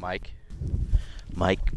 Mike. Mike.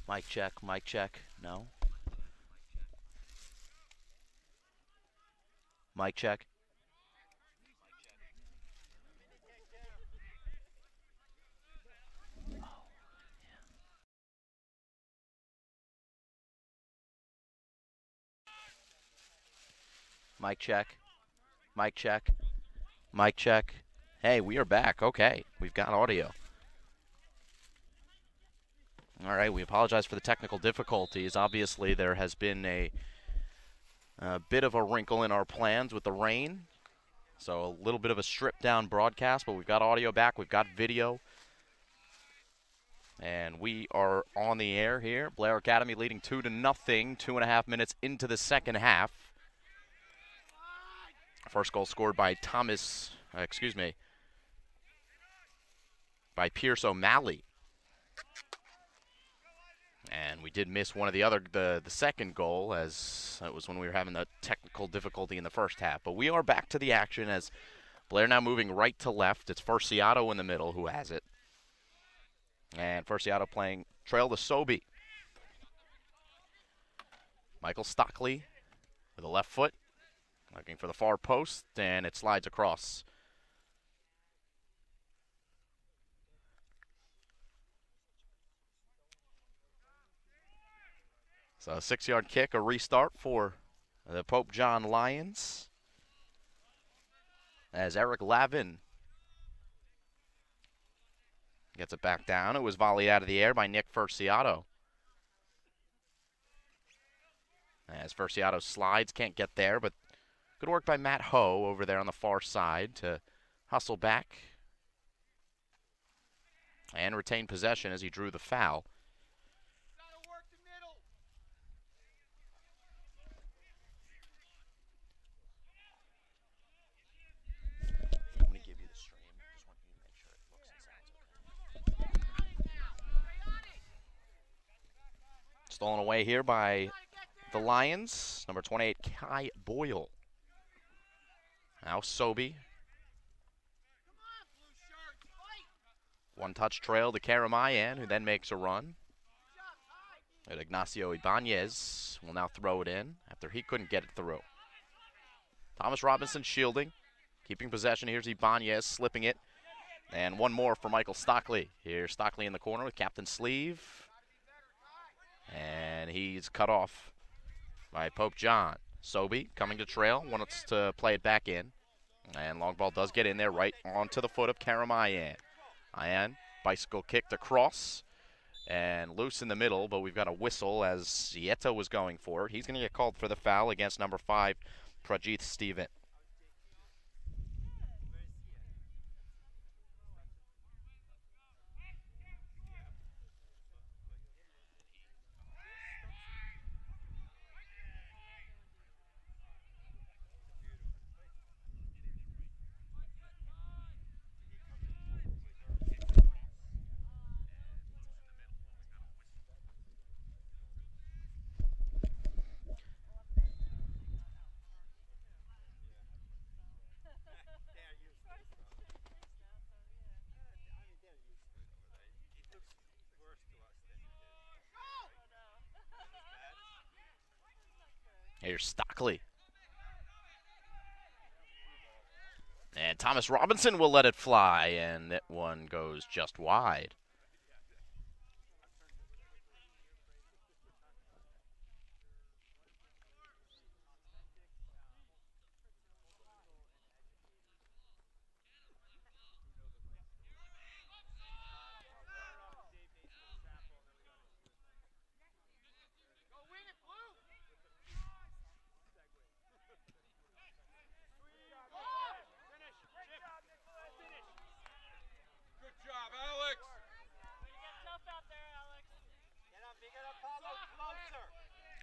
Mic check, mic check. No. Mic check. Mic check. Mic check. Mic check. Hey, we are back. Okay, we've got audio. All right, we apologize for the technical difficulties. Obviously, there has been a bit of a wrinkle in our plans with the rain. So a little bit of a stripped down broadcast, but we've got audio back. We've got video. And we are on the air here. Blair Academy leading 2-0, 2.5 minutes into the second half. First goal scored by by Pierce O'Malley. And we did miss one of the second goal, as it was when we were having the technical difficulty in the first half. But we are back to the action as Blair now moving right to left. It's Furciato in the middle who has it. And Furciato playing trail to Sobey. Michael Stockley with a left foot, looking for the far post, and it slides across. So a 6-yard kick, a restart for the Pope John Lions. As Eric Lavin gets it back down. It was volleyed out of the air by Nick Furciato. As Furciato slides, can't get there, but good work by Matt Ho over there on the far side to hustle back and retain possession as he drew the foul. Stolen away here by the Lions. Number 28, Kai Boyle. Now Sobey. One-touch trail to Karamayan, who then makes a run. And Ignacio Ibanez will now throw it in after he couldn't get it through. Thomas Robinson shielding, keeping possession. Here's Ibanez slipping it. And one more for Michael Stockley. Here's Stockley in the corner with Captain Sleeve. And he's cut off by Pope John. Sobey coming to trail, wants to play it back in. And long ball does get in there right onto the foot of Karamayan. Ayan, bicycle kicked across and loose in the middle, but we've got a whistle as Zieto was going for it. He's going to get called for the foul against number 5, Prajith Steven. Here's Stockley. And Thomas Robinson will let it fly, and that one goes just wide.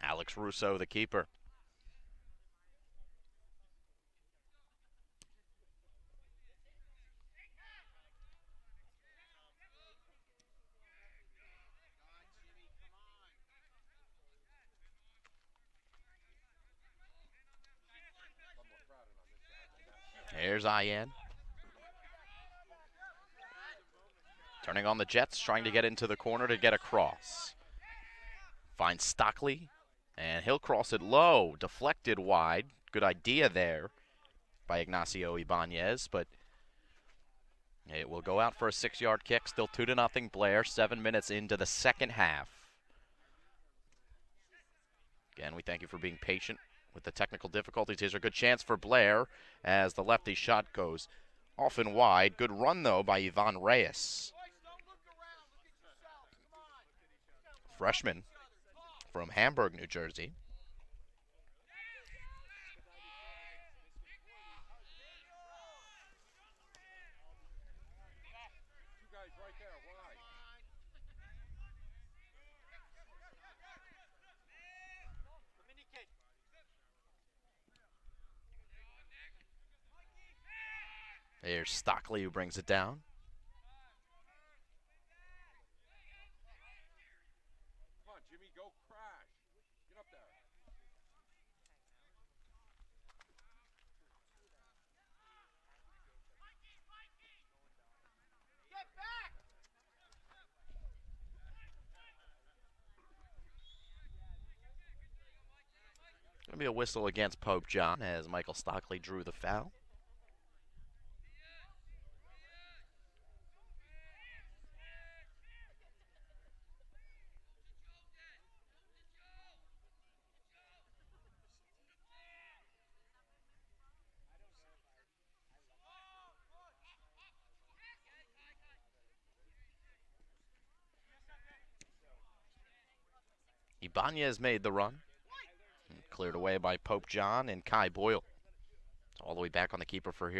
Alex Russo, the keeper. Here's Ayan. Turning on the Jets, trying to get into the corner to get across. Finds Stockley, and he'll cross it low, deflected wide. Good idea there by Ignacio Ibanez, but it will go out for a 6-yard kick. Still 2-0 Blair, 7 minutes into the second half. Again, we thank you for being patient with the technical difficulties. Here's a good chance for Blair as the lefty shot goes off and wide. Good run, though, by Ivan Reyes. Freshman from Hamburg, New Jersey. There's Stockley who brings it down. Come on, Jimmy, go crash. Get up there. Get back! Going to be a whistle against Pope John as Michael Stockley drew the foul. Ibanez made the run. Cleared away by Pope John and Kai Boyle. It's all the way back on the keeper for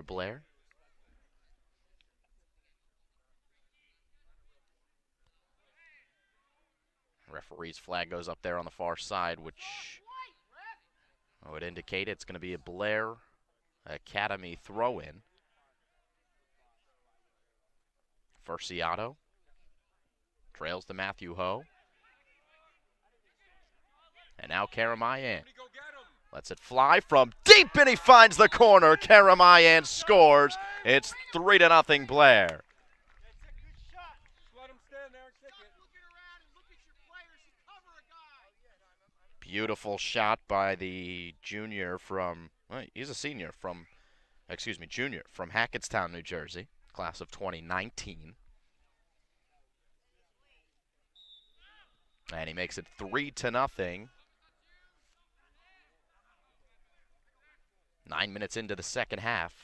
Blair. Referee's flag goes up there on the far side, which would indicate it's going to be a Blair Academy throw-in. Furciato trails to Matthew Ho. And now Karamayan lets it fly from deep, and he finds the corner. Karamayan scores. It's 3-0 Blair. Beautiful shot by the junior from, well, he's a senior from, junior from Hackettstown, New Jersey, class of 2019. And he makes it 3-0. 9 minutes into the second half.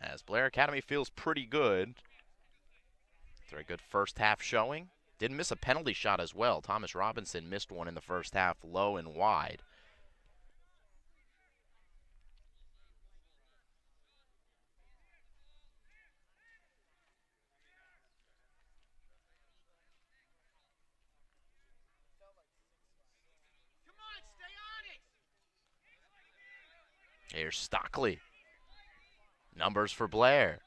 As Blair Academy feels pretty good. Very good first half showing. Didn't miss a penalty shot as well. Thomas Robinson missed one in the first half, low and wide. Here's Stockley. Numbers for Blair.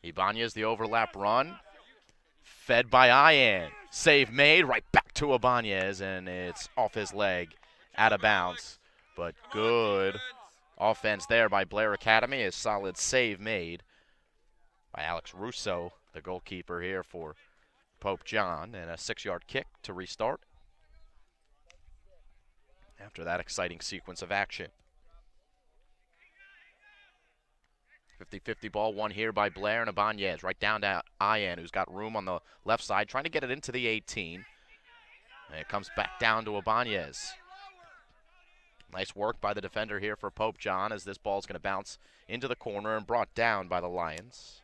Ibanez, the overlap run. Fed by Ian. Save made. Right back to Ibanez, and it's off his leg. Out of bounds. But good offense there by Blair Academy. A solid save made by Alex Russo, the goalkeeper here for Pope John. And a 6-yard kick to restart after that exciting sequence of action. 50-50 ball won here by Blair, and Ibanez right down to Ian, who's got room on the left side, trying to get it into the 18. And it comes back down to Ibanez. Nice work by the defender here for Pope John, as this ball's going to bounce into the corner and brought down by the Lions.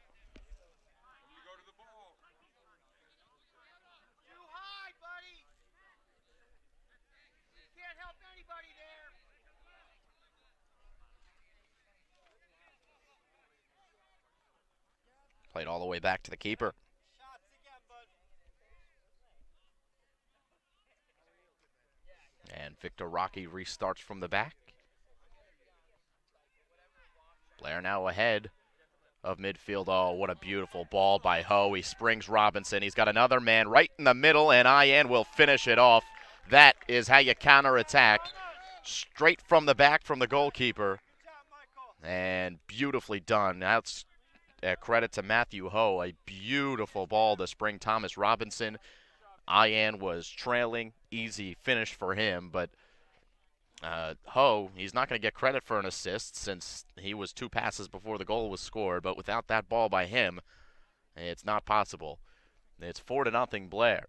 Played all the way back to the keeper. And Victor Rocky restarts from the back. Blair now ahead of midfield. Oh, what a beautiful ball by Ho. He springs Robinson. He's got another man right in the middle, and Ian will finish it off. That is how you counterattack. Straight from the back from the goalkeeper. And beautifully done. That's credit to Matthew Ho. A beautiful ball to spring Thomas Robinson. Ian was trailing. Easy finish for him, but Ho, he's not going to get credit for an assist since he was 2 passes before the goal was scored, but without that ball by him, it's not possible. It's 4-0 Blair.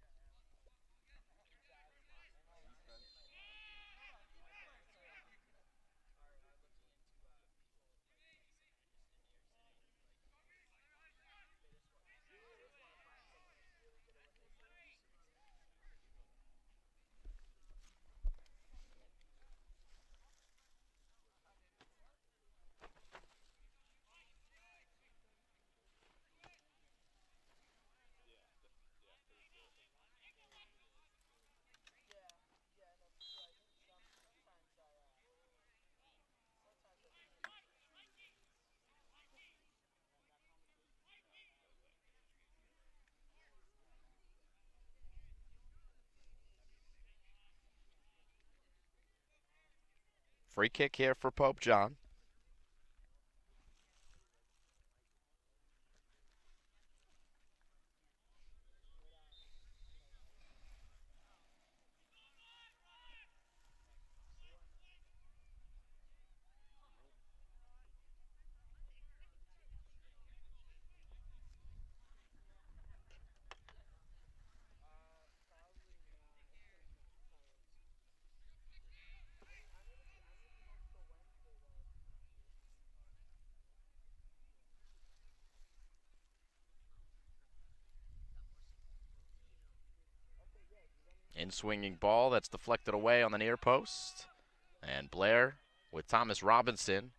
Free kick here for Pope John. In swinging ball that's deflected away on the near post. And Blair with Thomas Robinson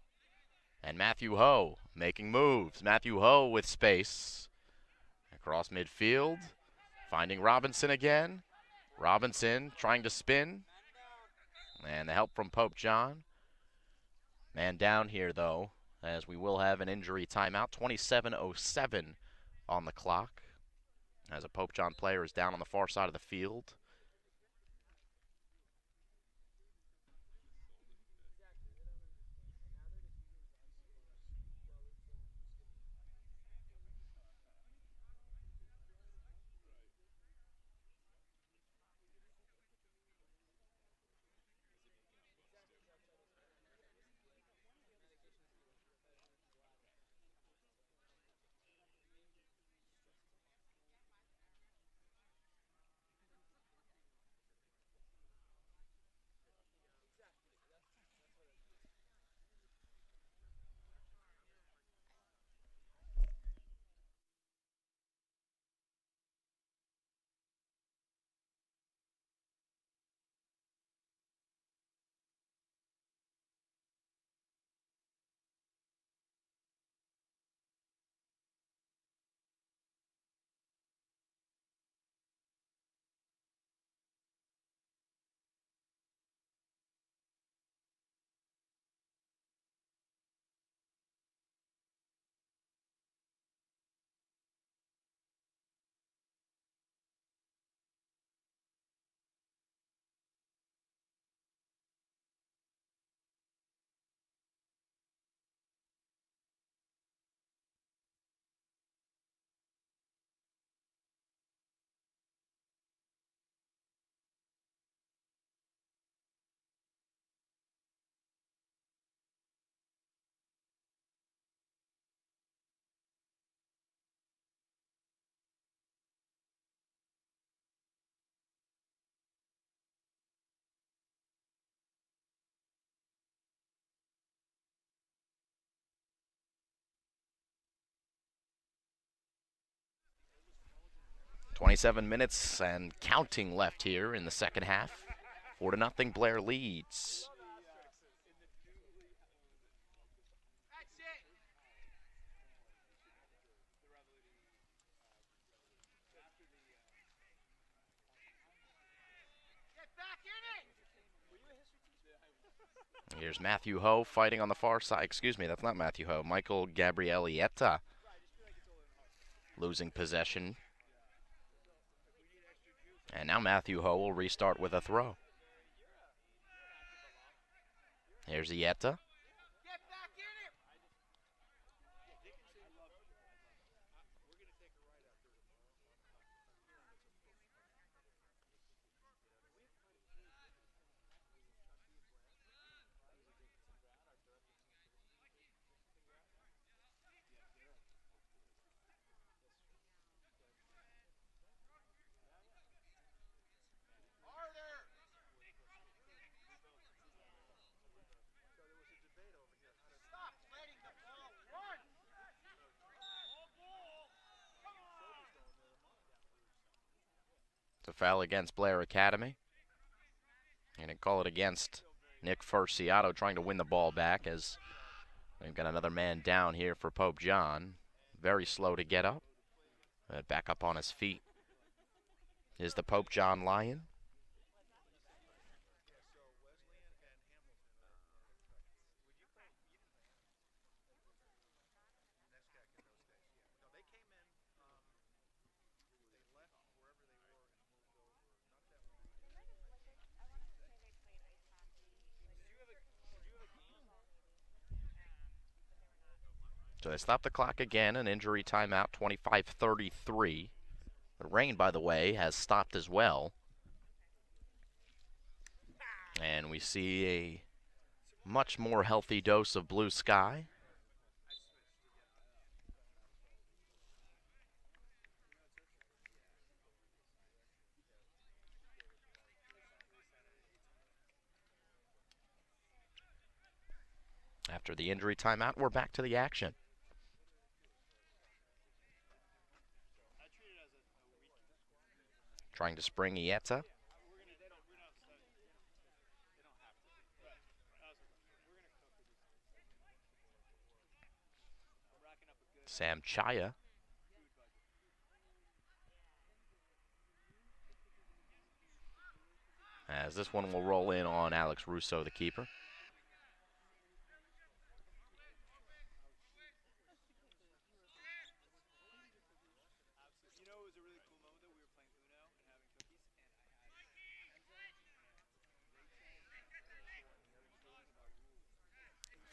and Matthew Ho making moves. Matthew Ho with space. Across midfield. Finding Robinson again. Robinson trying to spin. And the help from Pope John. Man down here, though, as we will have an injury timeout. 27:07 on the clock. As a Pope John player is down on the far side of the field. .27 minutes and counting left here in the second half. 4-0 Blair leads. Here's Matthew Ho fighting on the far side. Excuse me, that's not Matthew Ho. Michael Gabrielietta losing possession. And now Matthew Ho will restart with a throw. Here's Ietta. foul against Blair Academy. And they call it against Nick Furciato, trying to win the ball back as they've got another man down here for Pope John. Very slow to get up. Back up on his feet is the Pope John Lion. So they stop the clock again, an injury timeout, 25:33. The rain, by the way, has stopped as well. And we see a much more healthy dose of blue sky. After the injury timeout, we're back to the action. Trying to spring Ieta. Sam Chaya. As this one will roll in on Alex Russo, the keeper.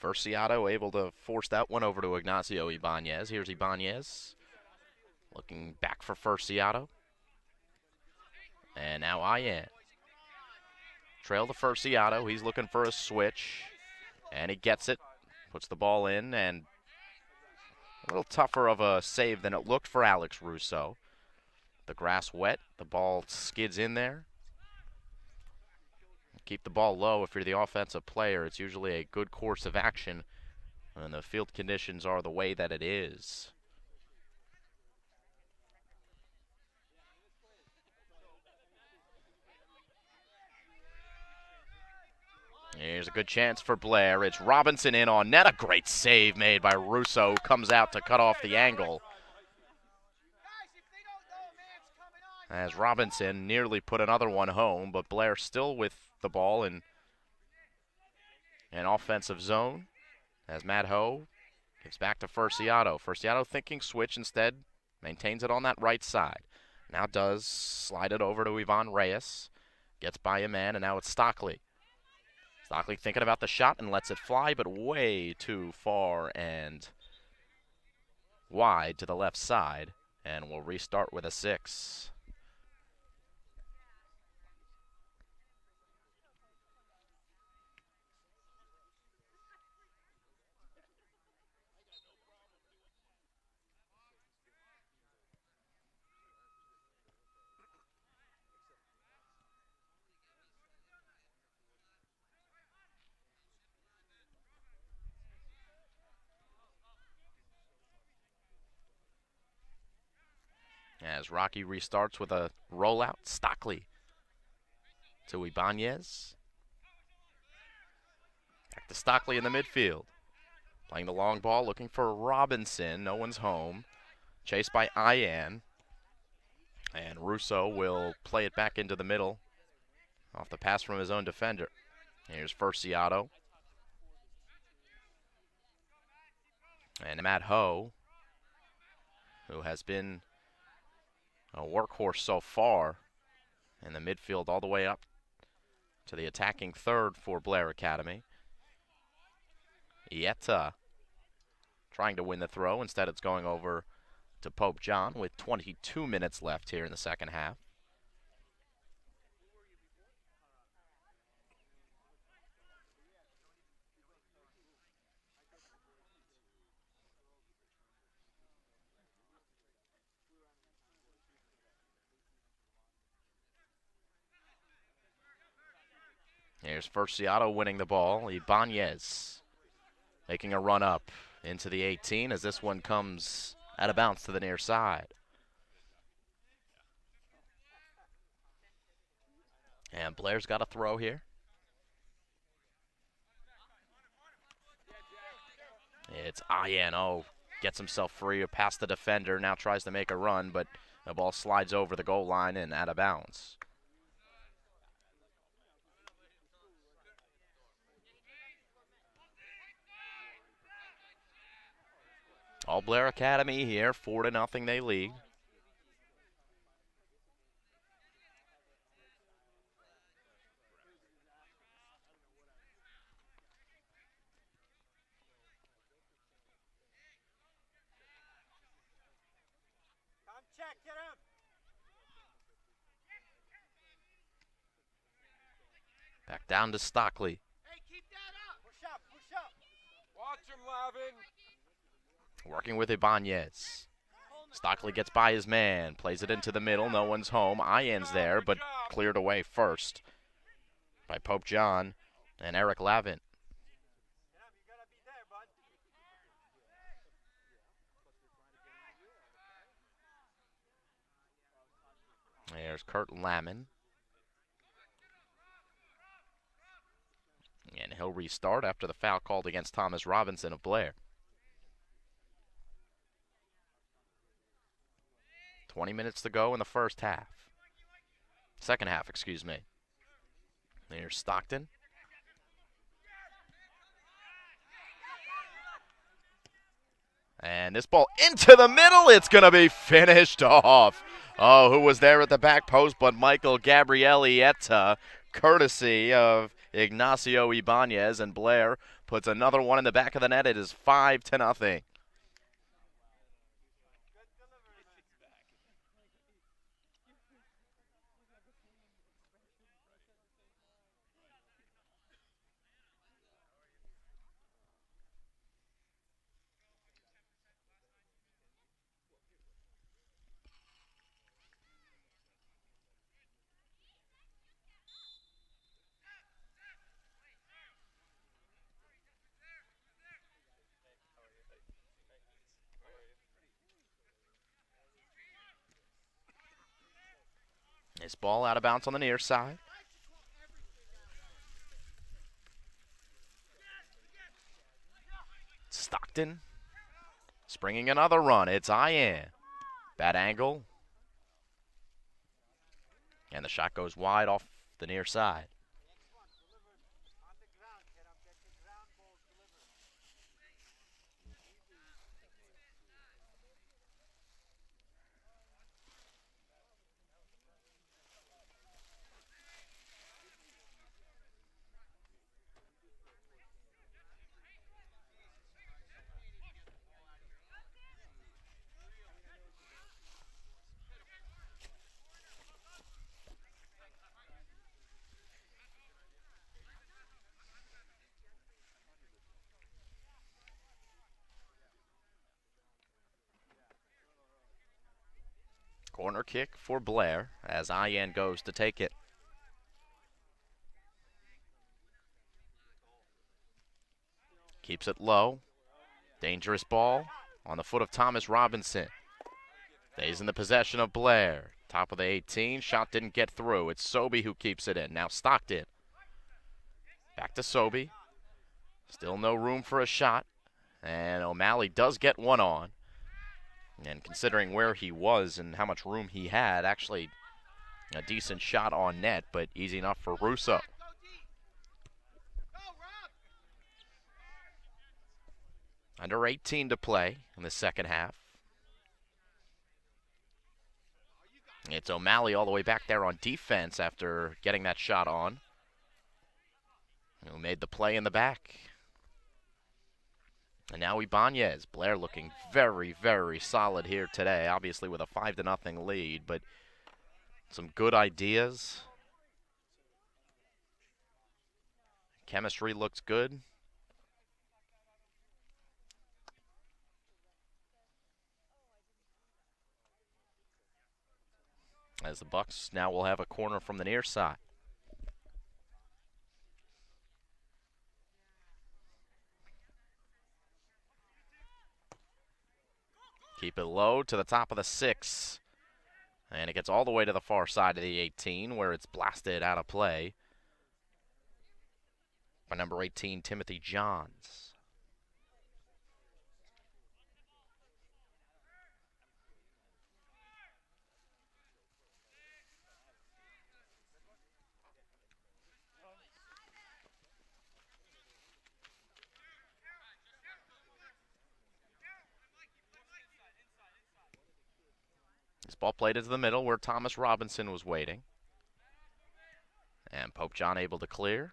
Furciato able to force that one over to Ignacio Ibanez. Here's Ibanez looking back for Furciato. And now Ian. Trail to Furciato. He's looking for a switch. And he gets it. Puts the ball in. And a little tougher of a save than it looked for Alex Russo. The grass wet. The ball skids in there. Keep the ball low if you're the offensive player. It's usually a good course of action when the field conditions are the way that it is. Here's a good chance for Blair. It's Robinson in on net. A great save made by Russo. Comes out to cut off the angle. As Robinson nearly put another one home, but Blair still with the ball in an offensive zone. As Matt Ho gives back to Furciato. Furciato thinking switch instead. Maintains it on that right side. Now does slide it over to Ivan Reyes. Gets by a man, and now it's Stockley. Stockley thinking about the shot and lets it fly, but way too far and wide to the left side. And we'll restart with a 6. As Rocky restarts with a rollout, Stockley to Ibanez. Back to Stockley in the midfield. Playing the long ball, looking for Robinson. No one's home. Chased by Ian. And Russo will play it back into the middle. Off the pass from his own defender. Here's Furciato. And Matt Ho, who has been a workhorse so far in the midfield all the way up to the attacking third for Blair Academy. Ieta trying to win the throw. Instead, it's going over to Pope John with 22 minutes left here in the second half. Here's Furciato winning the ball. Ibanez making a run up into the 18 as this one comes out of bounds to the near side. And Blair's got a throw here. It's Ian. Gets himself free past the defender. Now tries to make a run, but the ball slides over the goal line and out of bounds. All Blair Academy here, 4-0 they lead. Back down to Stockley. Watch him, Lavin. Working with Ibanez. Stockley gets by his man, plays it into the middle, no one's home. Ian's there, but cleared away first by Pope John and Eric Lavin. There's Kurt Lamon. And he'll restart after the foul called against Thomas Robinson of Blair. 20 minutes to go in the first half. Second half, excuse me. There's Stockton. And this ball into the middle. It's going to be finished off. Oh, who was there at the back post but Michael Gabrielietta, courtesy of Ignacio Ibanez, and Blair puts another one in the back of the net. It is 5-0. This ball out of bounds on the near side. Stockton springing another run. It's Ian. Bad angle. And the shot goes wide off the near side. Corner kick for Blair as Ian goes to take it. Keeps it low. Dangerous ball on the foot of Thomas Robinson. Stays in the possession of Blair. Top of the 18. Shot didn't get through. It's Sobey who keeps it in. Now Stockton. Back to Sobey. Still no room for a shot. And O'Malley does get one on. And considering where he was and how much room he had, actually a decent shot on net, but easy enough for Russo. Under 18 to play in the second half. It's O'Malley all the way back there on defense after getting that shot on. Who made the play in the back. And now Ibanez. Blair looking very, very solid here today. Obviously with a 5-0 lead, but some good ideas. Chemistry looks good. As the Bucks now will have a corner from the near side. Keep it low to the top of the 6. And it gets all the way to the far side of the 18 where it's blasted out of play by number 18, Timothy Johns. This ball played into the middle where Thomas Robinson was waiting. And Pope John able to clear.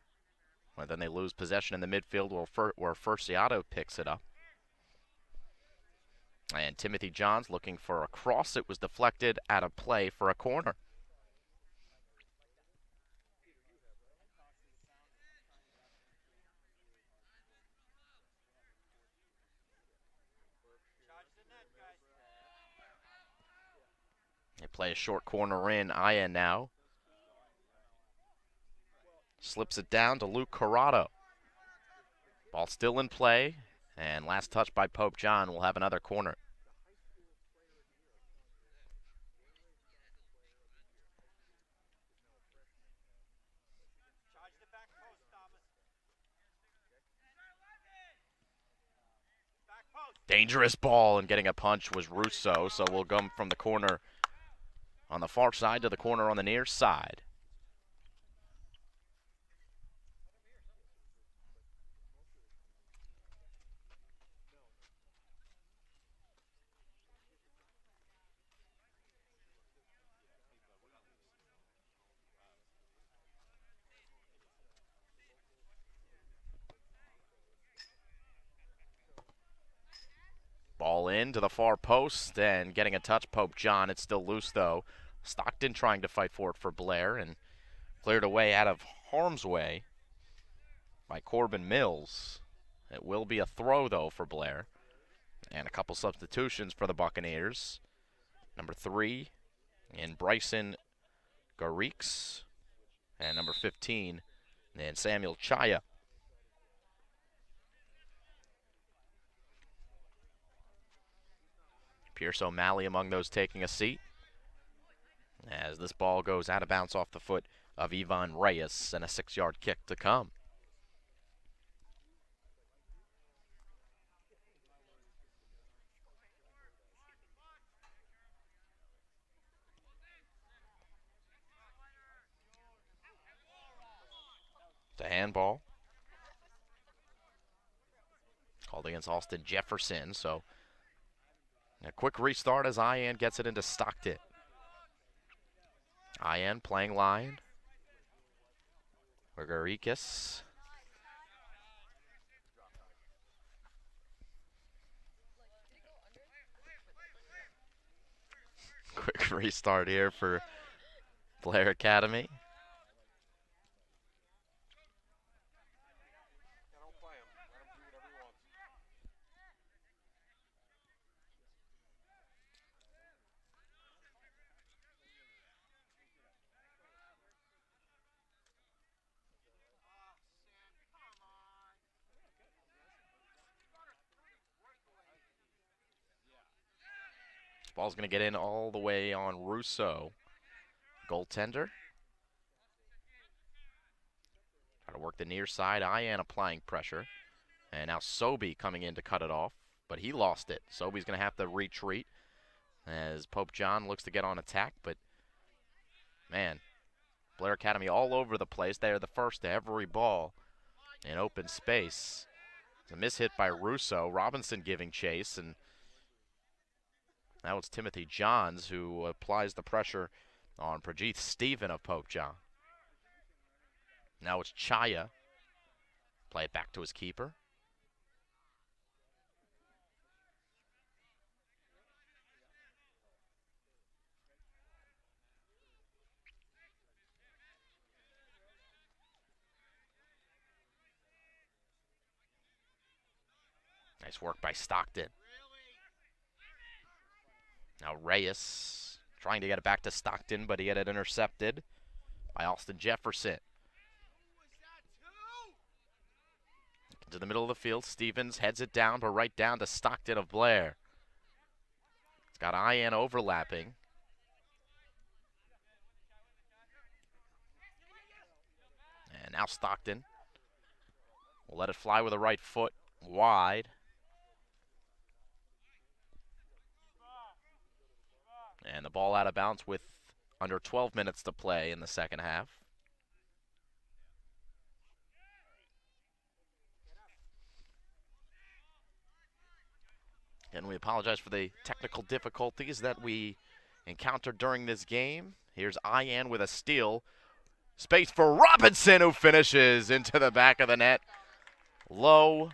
And then they lose possession in the midfield where Furciato picks it up. And Timothy Johns looking for a cross. It was deflected out of play for a corner. They play a short corner in. Ian now slips it down to Luke Corrado. Ball still in play. And last touch by Pope John will have another corner. Dangerous ball, and getting a punch was Russo, so we'll go from the corner on the far side to the corner on the near side. Ball in to the far post and getting a touch, Pope John. It's still loose, though. Stockton trying to fight for it for Blair and cleared away out of harm's way by Corbin Mills. It will be a throw, though, for Blair. And a couple substitutions for the Buccaneers. Number 3 in Bryson Garrix. And number 15 in Samuel Chaya. Pierce O'Malley among those taking a seat as this ball goes out of bounds off the foot of Ivan Reyes and a 6-yard kick to come. The handball called against Austin Jefferson, so a quick restart as Ian gets it into Stockton. Ian playing line. Garrix. Quick restart here for Blair Academy. Ball's going to get in all the way on Russo. Goaltender. Try to work the near side. Ian applying pressure. And now Sobey coming in to cut it off. But he lost it. Sobey's going to have to retreat as Pope John looks to get on attack. But, man, Blair Academy all over the place. They are the first to every ball in open space. It's a miss hit by Russo. Robinson giving chase, and now it's Timothy Johns who applies the pressure on Prajeeth Stephen of Pope John. Now it's Chaya. Play it back to his keeper. Nice work by Stockton. Now Reyes trying to get it back to Stockton, but he had it intercepted by Austin Jefferson. Into the middle of the field, Stevens heads it down, but right down to Stockton of Blair. It's got Ian overlapping. now Stockton will let it fly with the right foot wide. And the ball out of bounds with under 12 minutes to play in the second half. And we apologize for the technical difficulties that we encountered during this game. Here's Ian with a steal. Space for Robinson, who finishes into the back of the net. Low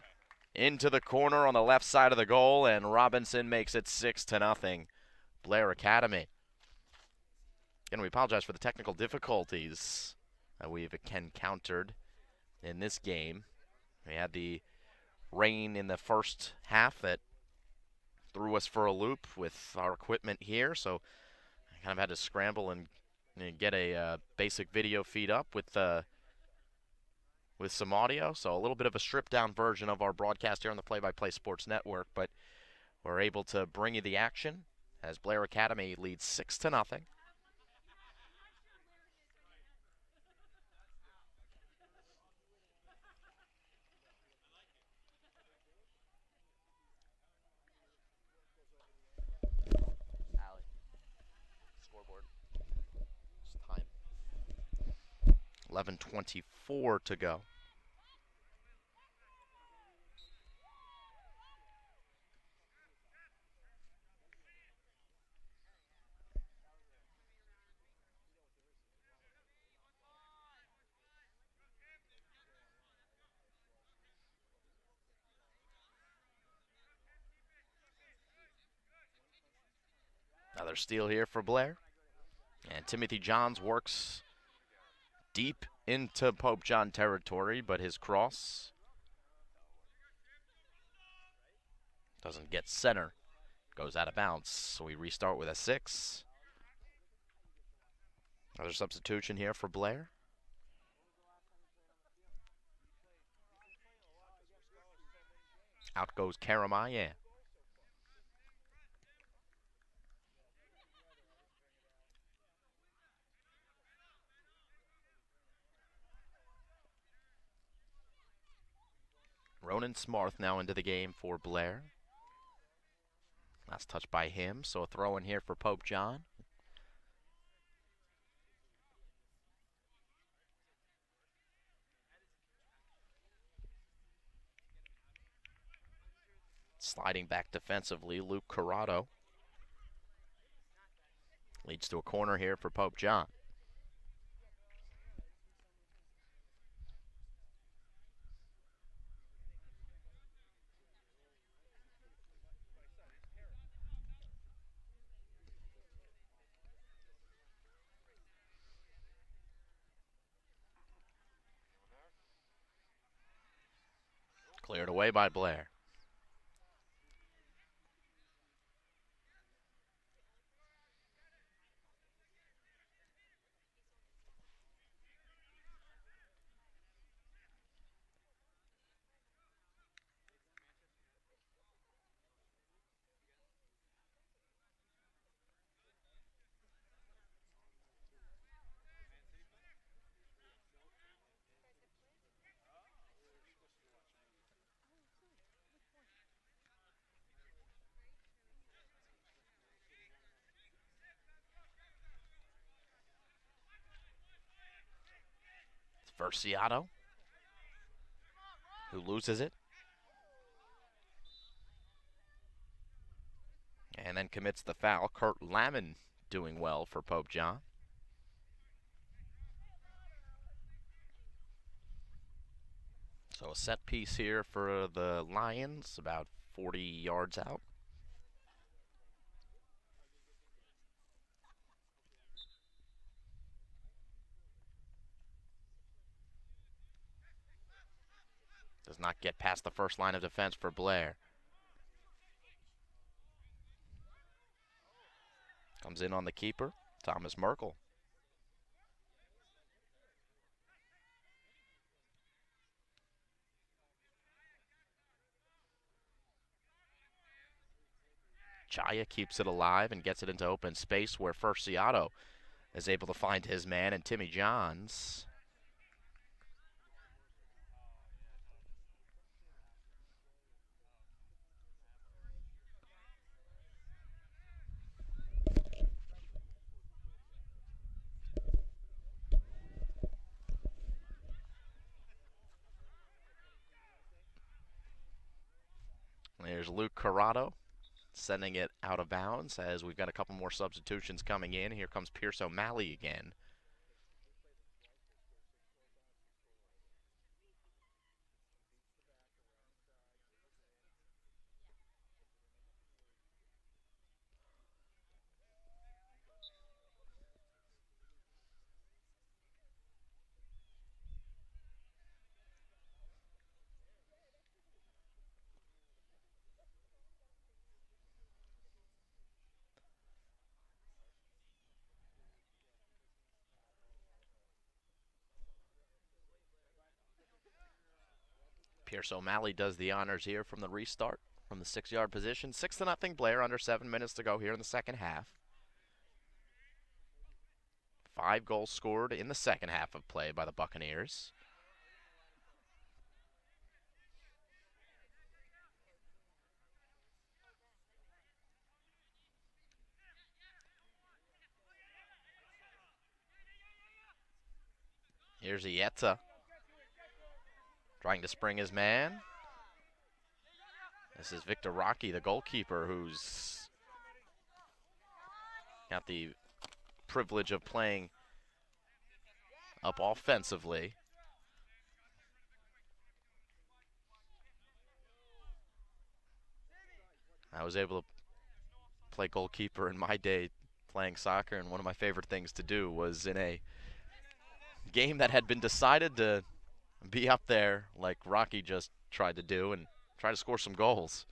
into the corner on the left side of the goal, and Robinson makes it 6-0. Blair Academy. And we apologize for the technical difficulties that we've encountered in this game. We had the rain in the first half that threw us for a loop with our equipment here, so I kind of had to scramble and get a basic video feed up with some audio. So a little bit of a stripped down version of our broadcast here on the Play-by-Play Sports Network, but we're able to bring you the action as Blair Academy leads 6-0. Scoreboard. It's time. 11:24 to go. Another steal here for Blair. And Timothy Johns works deep into Pope John territory, but his cross doesn't get center. Goes out of bounds. So we restart with a 6. Another substitution here for Blair. Out goes Karamayan. Ronan Smarth now into the game for Blair. Last touch by him, so a throw in here for Pope John. Sliding back defensively, Luke Corrado. Leads to a corner here for Pope John. Cleared away by Blair. Versiato, who loses it. And then commits the foul. Kurt Lamon doing well for Pope John. So a set piece here for the Lions, about 40 yards out. Does not get past the first line of defense for Blair. Comes in on the keeper, Thomas Merkel. Chaya keeps it alive and gets it into open space where Versiato is able to find his man, and Timmy Johns There's Luke Corrado sending it out of bounds as we've got a couple more substitutions coming in. Here comes Pierce O'Malley again. Pierce O'Malley does the honors here from the restart from the 6-yard position. 6-0 Blair, under 7 minutes to go here in the second half. 5 goals scored in the second half of play by the Buccaneers. Here's Ieta trying to spring his man. This is Victor Rocky, the goalkeeper, who's got the privilege of playing up offensively. I was able to play goalkeeper in my day playing soccer, and one of my favorite things to do was in a game that had been decided to be up there like Rocky just tried to do and try to score some goals.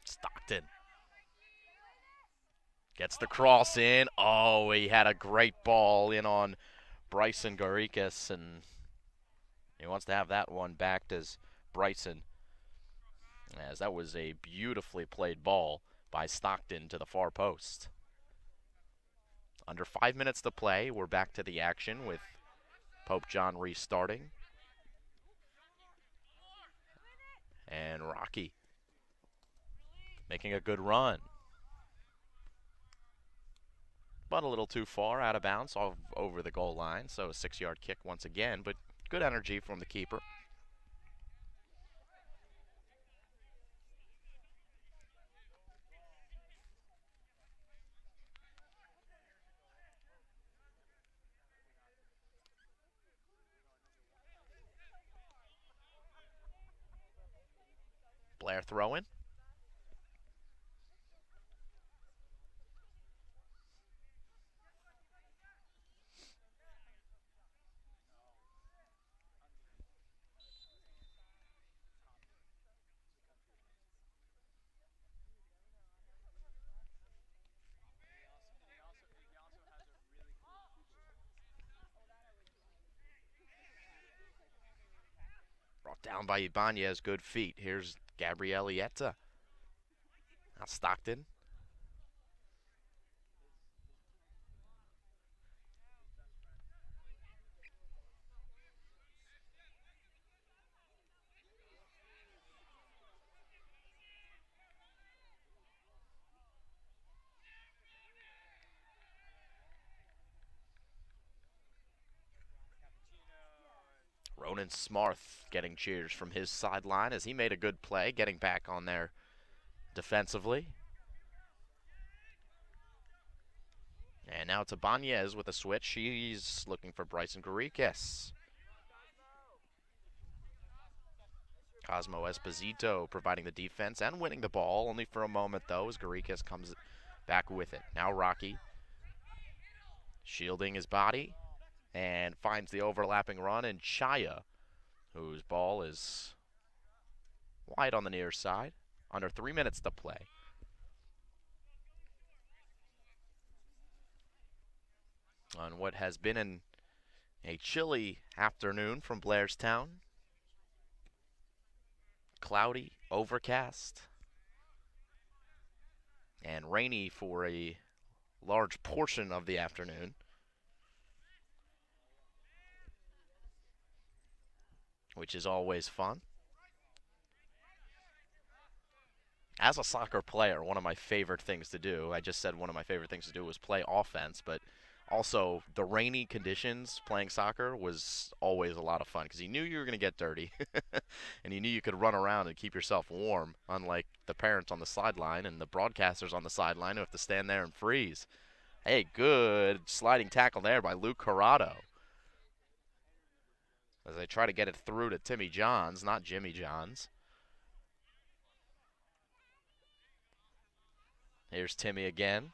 Stockton gets the cross in. Oh, he had a great ball in on Bryson Garikis, and he wants to have that one backed as Bryson, as that was a beautifully played ball by Stockton to the far post. Under 5 minutes to play, we're back to the action with Pope John restarting. And Rocky making a good run. But a little too far out of bounds over the goal line, so a 6-yard kick once again, but good energy from the keeper. Blair throwing. Brought down by Ibanez, good feet. Here's Gabriel Ieta. Now Stockton. Ronan Smarth getting cheers from his sideline as he made a good play, getting back on there defensively. And now to Ibanez with a switch. He's looking for Bryson Garikis. Cosmo Esposito providing the defense and winning the ball, only for a moment though, as Garikis comes back with it. Now Rocky shielding his body and finds the overlapping run, and Chaya, whose ball is wide on the near side. Under 3 minutes to play. On what has been an A chilly afternoon from Blairstown. Cloudy, overcast, and rainy for a large portion of the afternoon, which is always fun. As a soccer player, one of my favorite things to do, I just said one of my favorite things to do was play offense, but also the rainy conditions playing soccer was always a lot of fun because you knew you were going to get dirty and you knew you could run around and keep yourself warm, unlike the parents on the sideline and the broadcasters on the sideline who have to stand there and freeze. Hey, good sliding tackle there by Luke Corrado as they try to get it through to Timmy Johns, not Jimmy Johns. Here's Timmy again.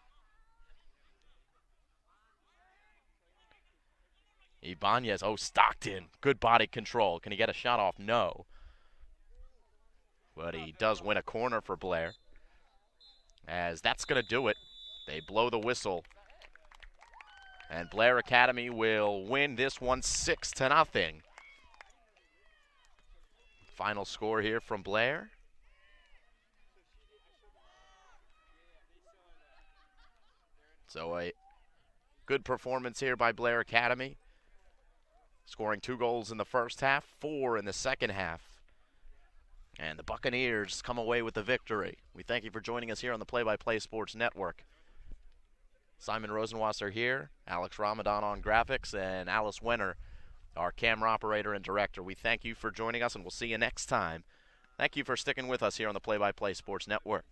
Ibanez, oh, Stockton, good body control. Can he get a shot off? No. But he does win a corner for Blair, as that's going to do it. They blow the whistle, and Blair Academy will win this one 6-0. Final score here from Blair. So a good performance here by Blair Academy, scoring 2 goals in the first half, 4 in the second half. And the Buccaneers come away with the victory. We thank you for joining us here on the Play-by-Play Sports Network. Simon Rosenwasser here, Alex Ramadan on graphics, and Alice Wenner, our camera operator and director. We thank you for joining us, and we'll see you next time. Thank you for sticking with us here on the Play-by-Play Sports Network.